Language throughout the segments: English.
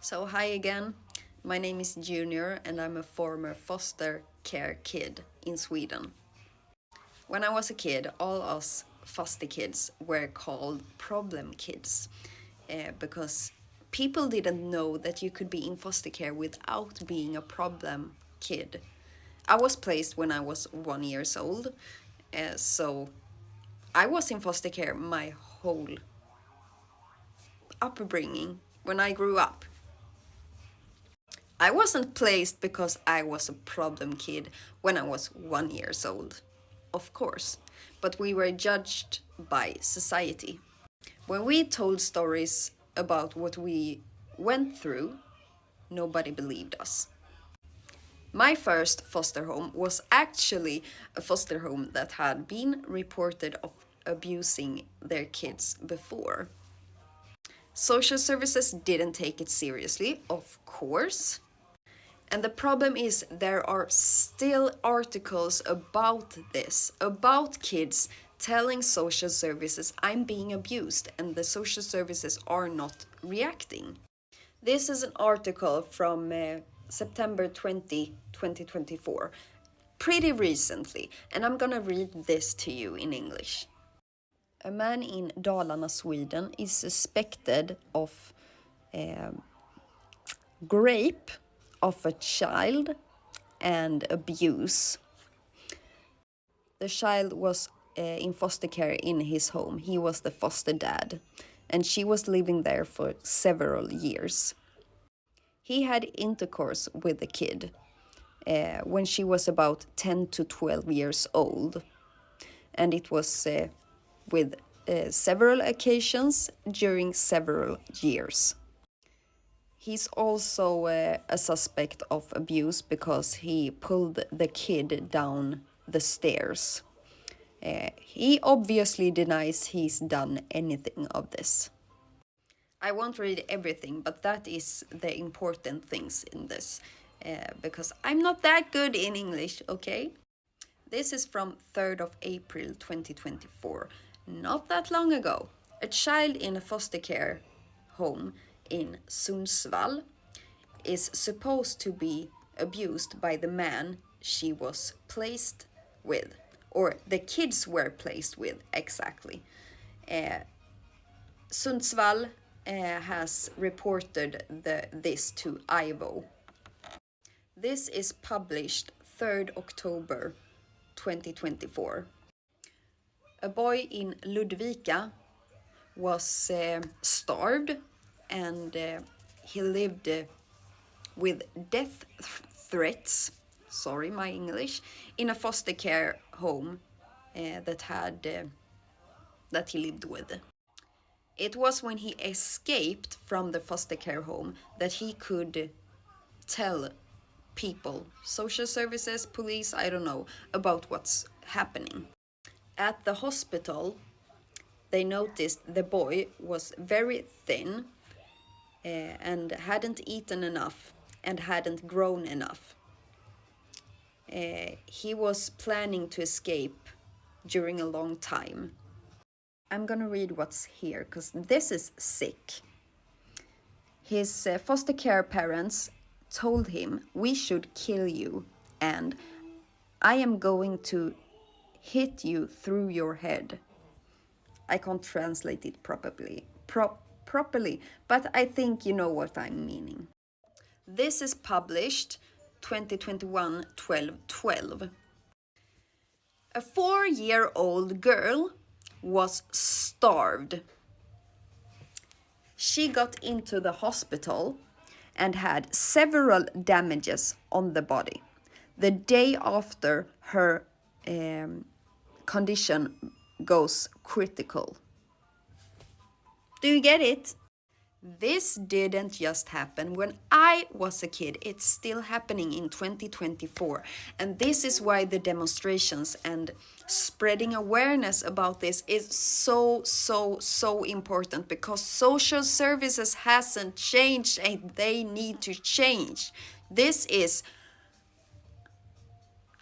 So hi again, my name is Junior and I'm a former foster care kid in Sweden. When I was a kid, all us foster kids were called problem kids because people didn't know that you could be in foster care without being a problem kid. I was placed when I was 1 year old, so I was in foster care my whole upbringing when I grew up. I wasn't placed because I was a problem kid when I was 1 year old, of course, but we were judged by society. When we told stories about what we went through, nobody believed us. My first foster home was actually a foster home that had been reported of abusing their kids before. Social services didn't take it seriously, of course. And the problem is there are still articles about this, about kids telling social services I'm being abused and the social services are not reacting. This is an article from September 20, 2024, pretty recently, and I'm gonna read this to you in English. A man in Dalarna, Sweden is suspected of rape of a child and abuse. The child was in foster care in his home. He was the foster dad, and she was living there for several years. He had intercourse with the kid when she was about 10 to 12 years old, and it was with several occasions during several years. He's also a suspect of abuse because he pulled the kid down the stairs. He obviously denies he's done anything of this. I won't read everything, but that is the important things in this, because I'm not that good in English, okay? This is from 3rd of April 2024, not that long ago. A child in a foster care home in Sundsvall is supposed to be abused by the man she was placed with, or the kids were placed with exactly. Sundsvall has reported this to IVO. This is published 3rd October 2024. A boy in Ludvika was starved and he lived with death threats, sorry my English, in a foster care home that he lived with. It was when he escaped from the foster care home that he could tell people, social services, police, I don't know, about what's happening. At the hospital, they noticed the boy was very thin and hadn't eaten enough and hadn't grown enough. He was planning to escape during a long time. I'm gonna read what's here because this is sick. His foster care parents told him, "We should kill you and I am going to hit you through your head." I can't translate it properly, but I think you know what I'm meaning. This is published 2021 12/12. A 4-year-old girl was starved. She got into the hospital and had several damages on the body. The day after her condition goes critical. Do you get it? This didn't just happen when I was a kid. It's still happening in 2024. And this is why the demonstrations and spreading awareness about this is so important, because social services hasn't changed and they need to change. This is,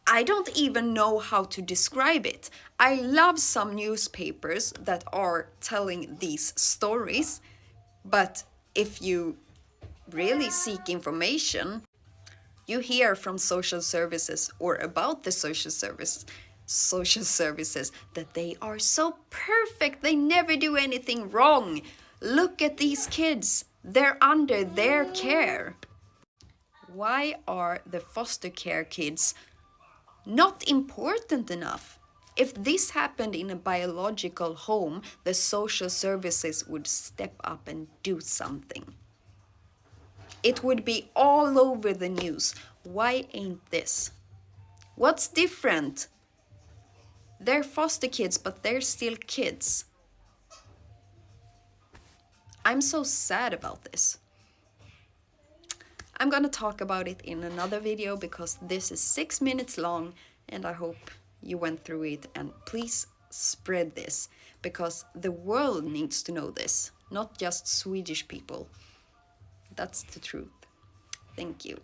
I don't even know how to describe it. I love some newspapers that are telling these stories, but if you really seek information, you hear from social services or about the social services that they are so perfect, they never do anything wrong. Look at these kids, they're under their care. Why are the foster care kids not important enough? If this happened in a biological home, the social services would step up and do something. It would be all over the news. Why ain't this? What's different? They're foster kids, but they're still kids. I'm so sad about this. I'm gonna talk about it in another video because this is 6 minutes long and I hope you went through it, and please spread this because the world needs to know this, not just Swedish people. That's the truth. Thank you.